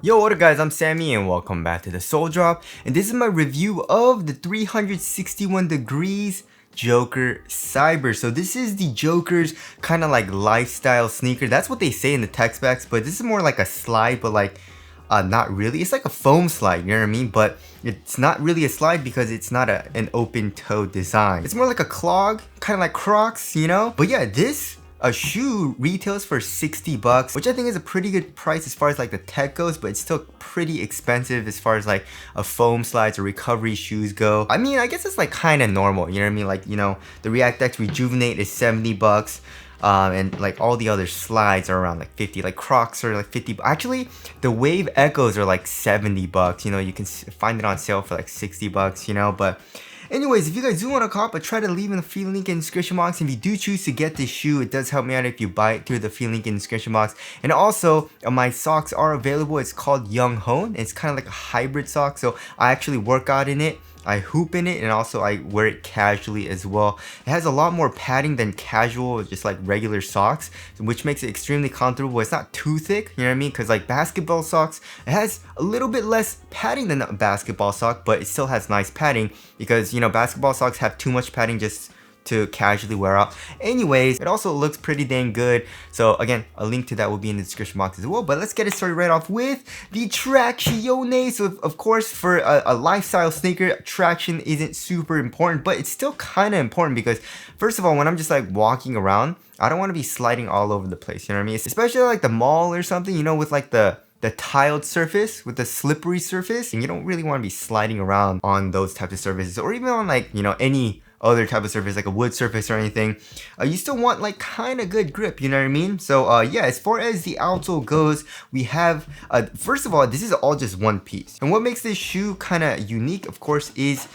Yo, what up guys, I'm Sammy and welcome back to the Soul Drop, and this is my review of the 361 degrees Joker Cyber. So this is the Joker's kind of like lifestyle sneaker. That's what they say in the tech specs, but this is more like a slide, but like not really. It's like a foam slide, you know what I mean? But it's not really a slide because it's not an open toe design. It's more like a clog, kind of like Crocs, you know? But yeah, this a shoe retails for 60 bucks, which I think is a pretty good price as far as like the tech goes, but it's still pretty expensive as far as like a foam slides or recovery shoes go. I mean, I guess it's like kind of normal, you know what I mean? Like, you know, the React X Rejuvenate is 70 bucks. And like all the other slides are around like 50, like Crocs are like 50. Actually, the Wave Echoes are like 70 bucks. You know, you can find it on sale for like 60 bucks, you know, but anyways, if you guys do want to cop, I try to leave in the free link in the description box. If you do choose to get this shoe, it does help me out if you buy it through the free link in the description box. And also, my socks are available. It's called Young Hone. It's kind of like a hybrid sock, so I actually work out in it. I hoop in it, and also I wear it casually as well. It has a lot more padding than casual, just like regular socks, which makes it extremely comfortable. It's not too thick, you know what I mean? Because like basketball socks, it has a little bit less padding than a basketball sock, but it still has nice padding because, you know, basketball socks have too much padding just to casually wear out. Anyways, it also looks pretty dang good. So again, a link to that will be in the description box as well. But let's get it started right off with the traction. So of course, for a lifestyle sneaker, traction isn't super important, but it's still kind of important because first of all, when I'm just like walking around, I don't want to be sliding all over the place, you know what I mean? Especially like the mall or something, you know, with like the tiled surface, with the slippery surface, and you don't really want to be sliding around on those types of surfaces, or even on like, you know, any other type of surface like a wood surface or anything. You still want like kind of good grip, you know what I mean? So yeah, as far as the outsole goes, we have first of all, this is all just one piece, and what makes this shoe kind of unique, of course, is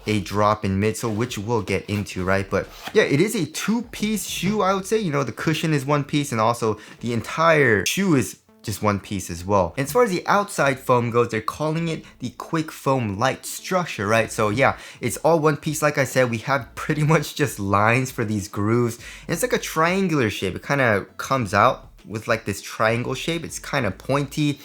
a drop in midsole, which we'll get into, right? But yeah, it is a two-piece shoe, I would say. You know, the cushion is one piece, and also the entire shoe is just one piece as well. And as far as the outside foam goes, they're calling it the quick foam light structure, right? So yeah, it's all one piece. Like I said, we have pretty much just lines for these grooves, and it's like a triangular shape. It kind of comes out with like this triangle shape. It's kind of pointy.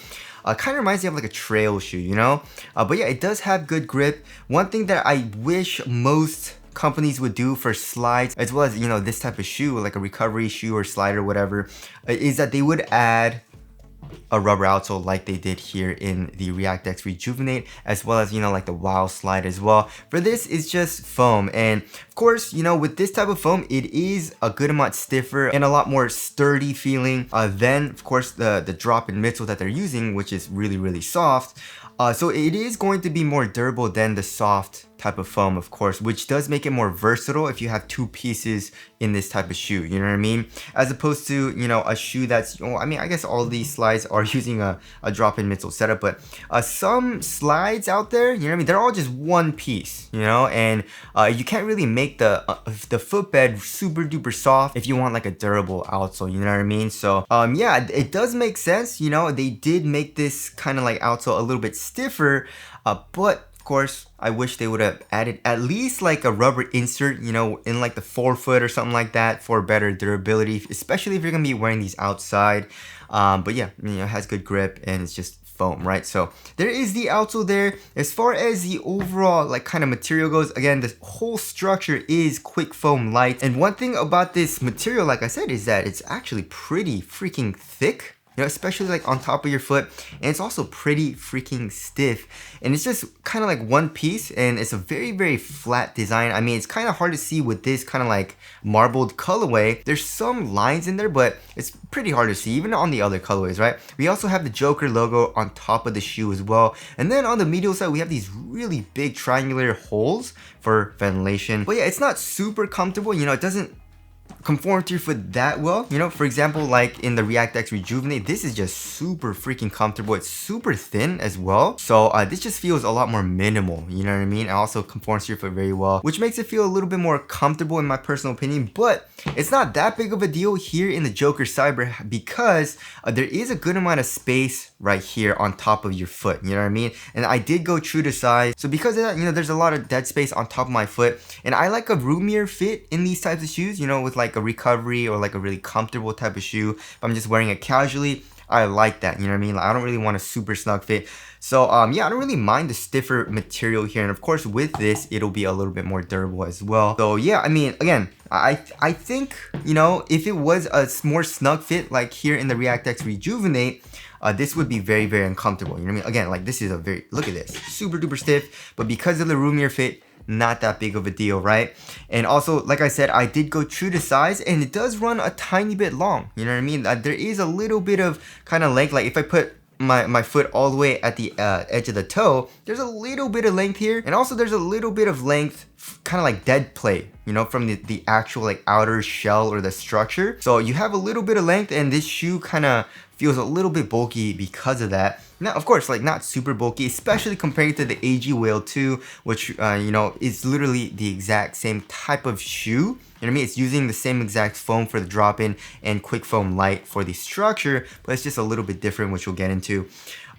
Kind of reminds me of like a trail shoe, you know? But yeah, it does have good grip. One thing that I wish most companies would do for slides, as well as, you know, this type of shoe, like a recovery shoe or slide or whatever, is that they would add a rubber outsole like they did here in the React X Rejuvenate, as well as, you know, like the WOW slide as well. For this, it's just foam, and of course, you know, with this type of foam, it is a good amount stiffer and a lot more sturdy feeling than, of course, the drop-in midsole that they're using, which is really soft. So it is going to be more durable than the soft type of foam, of course, which does make it more versatile if you have two pieces in this type of shoe, you know what I mean? As opposed to, you know, a shoe that's, well, I mean, I guess all these slides are using a drop-in midsole setup, but some slides out there, you know what I mean, they're all just one piece, you know, and you can't really make the footbed super duper soft if you want like a durable outsole, you know what I mean? So yeah, it does make sense, you know, they did make this kind of like outsole a little bit stiffer, but of course, I wish they would have added at least like a rubber insert, you know, in like the forefoot or something like that for better durability, especially if you're gonna be wearing these outside. But yeah, you know, it has good grip and it's just foam, right? So there is the outsole there. As far as the overall like kind of material goes, again, the whole structure is quick foam light. And one thing about this material, like I said, is that it's actually pretty freaking thick. You know, especially like on top of your foot, and it's also pretty freaking stiff, and it's just kind of like one piece, and it's a very flat design. I mean, it's kind of hard to see with this kind of like marbled colorway. There's some lines in there, but it's pretty hard to see even on the other colorways, right? We also have the Joker logo on top of the shoe as well, and then on the medial side we have these really big triangular holes for ventilation. But yeah, it's not super comfortable, you know, it doesn't conform to your foot that well, you know. For example, like in the React X Rejuvenate, this is just super freaking comfortable. It's super thin as well, so this just feels a lot more minimal, you know what I mean? It also conforms to your foot very well, which makes it feel a little bit more comfortable in my personal opinion. But it's not that big of a deal here in the Joker Cyber because there is a good amount of space right here on top of your foot, you know what I mean? And I did go true to size, so because of that, you know, there's a lot of dead space on top of my foot, and I like a roomier fit in these types of shoes, you know, with like a recovery or like a really comfortable type of shoe. If I'm just wearing it casually, I like that, you know what I mean? Like, I don't really want a super snug fit. So yeah, I don't really mind the stiffer material here, and of course with this it'll be a little bit more durable as well. So yeah, I mean, again, I think, you know, if it was a more snug fit like here in the React X Rejuvenate, this would be very, very uncomfortable. You know what I mean? Again, like this is a very, look at this, super duper stiff, but because of the roomier fit, not that big of a deal, right? And also, like I said, I did go true to size, and it does run a tiny bit long. You know what I mean? There is a little bit of kind of length. Like if I put my foot all the way at the edge of the toe, there's a little bit of length here, and also there's a little bit of length, kind of like dead play, you know, from the actual like outer shell or the structure. So you have a little bit of length, and this shoe kind of feels a little bit bulky because of that. Now, of course, like not super bulky, especially compared to the AG Whale 2, which, you know, is literally the exact same type of shoe. You know what I mean? It's using the same exact foam for the drop-in and quick foam light for the structure, but it's just a little bit different, which we'll get into.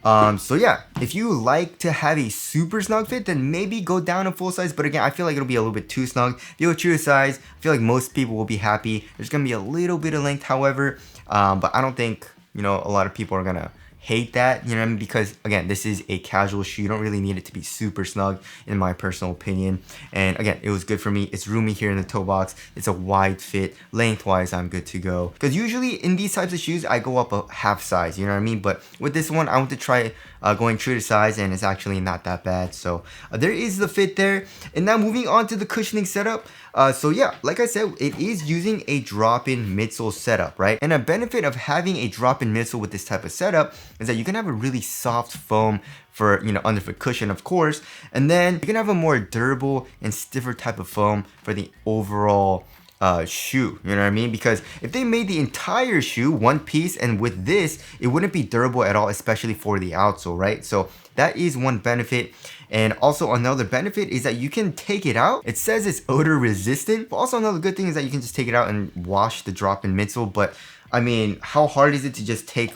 So yeah, if you like to have a super snug fit, then maybe go down a full size. But again, I feel like it'll be a little bit too snug. If you go true to size, I feel like most people will be happy. There's gonna be a little bit of length, however, but I don't think, you know, a lot of people are gonna hate that, you know what I mean? Because again, this is a casual shoe. You don't really need it to be super snug, in my personal opinion. And again, it was good for me. It's roomy here in the toe box. It's a wide fit. Lengthwise, I'm good to go. Because usually in these types of shoes, I go up a half size, you know what I mean? But with this one, I want to try going true to size, and it's actually not that bad. So there is the fit there. And now moving on to the cushioning setup. So yeah, like I said, it is using a drop-in midsole setup, right? And a benefit of having a drop-in midsole with this type of setup is that you can have a really soft foam for, you know, underfoot cushion, of course, and then you can have a more durable and stiffer type of foam for the overall shoe, you know what I mean? Because if they made the entire shoe one piece, and with this, it wouldn't be durable at all, especially for the outsole, right? So that is one benefit. And also another benefit is that you can take it out. It says it's odor resistant, but also another good thing is that you can just take it out and wash the drop-in midsole. But I mean, how hard is it to just take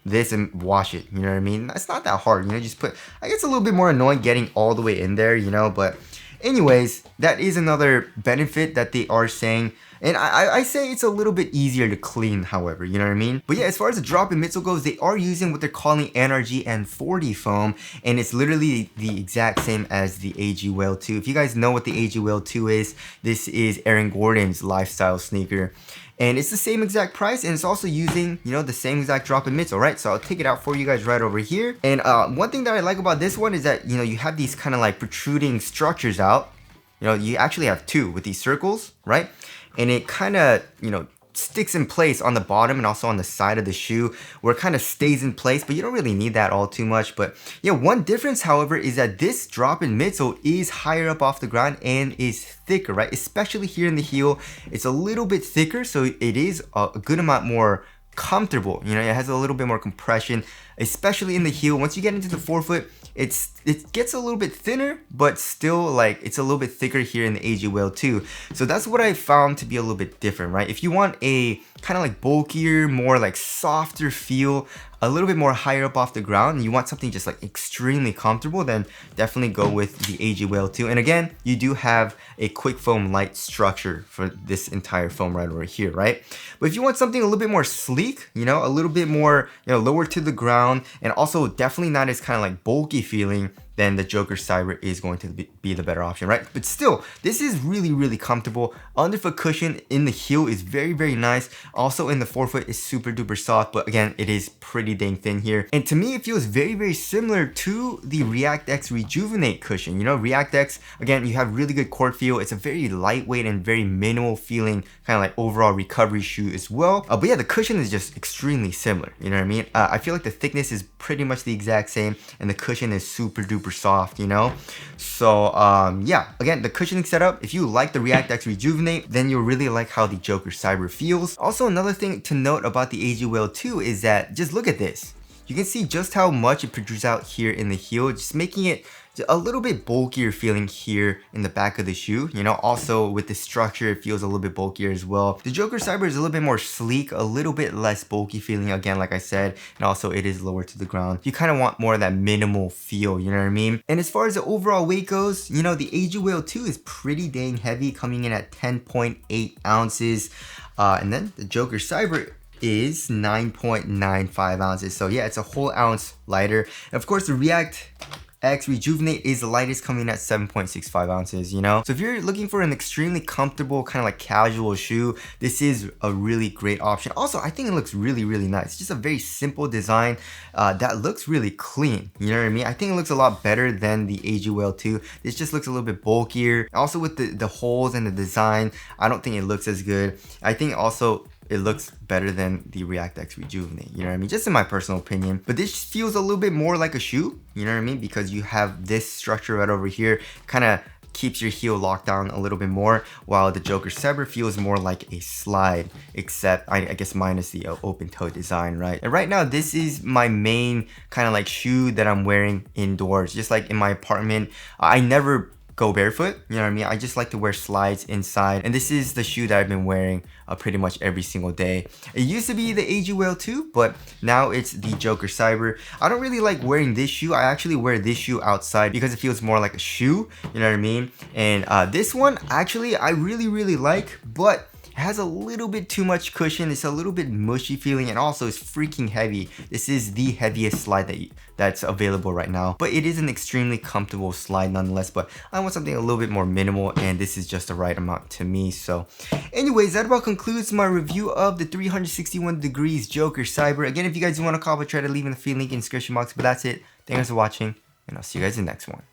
this and wash it? You know what I mean? It's not that hard, you know, just put, I guess it's a little bit more annoying getting all the way in there, you know, but anyways, that is another benefit that they are saying. And I say it's a little bit easier to clean, however, you know what I mean? But yeah, as far as the drop-in midsole goes, they are using what they're calling NRG N40 foam, and it's literally the exact same as the AG Whale 2. If you guys know what the AG Whale 2 is, this is Aaron Gordon's lifestyle sneaker. And it's the same exact price, and it's also using, you know, the same exact drop-in midsole, right? So I'll take it out for you guys right over here. And one thing that I like about this one is that, you know, you have these kind of like protruding structures out. You know, you actually have two with these circles, right? And it kind of, you know, sticks in place on the bottom and also on the side of the shoe, where it kind of stays in place, but you don't really need that all too much. But yeah, one difference, however, is that this drop-in midsole is higher up off the ground and is thicker, right? Especially here in the heel, it's a little bit thicker, so it is a good amount more comfortable. You know, it has a little bit more compression, especially in the heel. Once you get into the forefoot, it gets a little bit thinner, but still, like, it's a little bit thicker here in the AG Whale 2. So that's what I found to be a little bit different, right? If you want a kind of like bulkier, more like softer feel, a little bit more higher up off the ground, and you want something just like extremely comfortable, then definitely go with the AG Whale 2. And again, you do have a quick foam light structure for this entire foam right over here, right? But if you want something a little bit more sleek, you know, a little bit more, you know, lower to the ground, and also definitely not as kind of like bulky feeling, then the Joker Cyber is going to be the better option, right? But still, this is really, really comfortable. Underfoot cushion in the heel is very, very nice. Also in the forefoot is super duper soft, but again, it is pretty dang thin here. And to me, it feels very, very similar to the React X Rejuvenate cushion. You know, React X, again, you have really good court feel. It's a very lightweight and very minimal feeling kind of like overall recovery shoe as well. But yeah, the cushion is just extremely similar. You know what I mean? I feel like the thickness is pretty much the exact same, and the cushion is super duper soft, you know? So yeah, again, the cushioning setup, if you like the React X Rejuvenate, then you'll really like how the Joker Cyber feels. Also, another thing to note about the AG Whale 2 is that, just look at this. You can see just how much it protrudes out here in the heel, just making it a little bit bulkier feeling here in the back of the shoe. You know, also with the structure, it feels a little bit bulkier as well. The Joker Cyber is a little bit more sleek, a little bit less bulky feeling, again, like I said, and also it is lower to the ground. You kind of want more of that minimal feel, you know what I mean? And as far as the overall weight goes, you know, the AG Whale 2 is pretty dang heavy, coming in at 10.8 ounces. And then the Joker Cyber is 9.95 ounces. So yeah, it's a whole ounce lighter. And of course, the React X Rejuvenate is the lightest, coming at 7.65 ounces, you know? So if you're looking for an extremely comfortable, kind of like casual shoe, this is a really great option. Also, I think it looks really, really nice. It's just a very simple design that looks really clean, you know what I mean? I think it looks a lot better than the AG Whale 2. This just looks a little bit bulkier. Also with the holes and the design, I don't think it looks as good. I think also it looks better than the React X Rejuvenate, you know what I mean? Just in my personal opinion. But this feels a little bit more like a shoe, you know what I mean? Because you have this structure right over here, kind of keeps your heel locked down a little bit more, while the Joker Cyber feels more like a slide, except I guess minus the open toe design, right? And right now, this is my main kind of like shoe that I'm wearing indoors. Just like in my apartment, I never go barefoot, you know what I mean? I just like to wear slides inside, and this is the shoe that I've been wearing pretty much every single day. It used to be the AG Whale 2, but now it's the Joker Cyber. I don't really like wearing this shoe. I actually wear this shoe outside because it feels more like a shoe, you know what I mean? And this one, actually, I really like, but it has a little bit too much cushion. It's a little bit mushy feeling, and also it's freaking heavy. This is the heaviest slide that's available right now, but it is an extremely comfortable slide nonetheless. But I want something a little bit more minimal, and this is just the right amount to me. So anyways, that about concludes my review of the 361 Degrees Joker Cyber. Again, if you guys do want to call, but try to leave in the free link in the description box. But that's it. Thanks for watching, and I'll see you guys in the next one.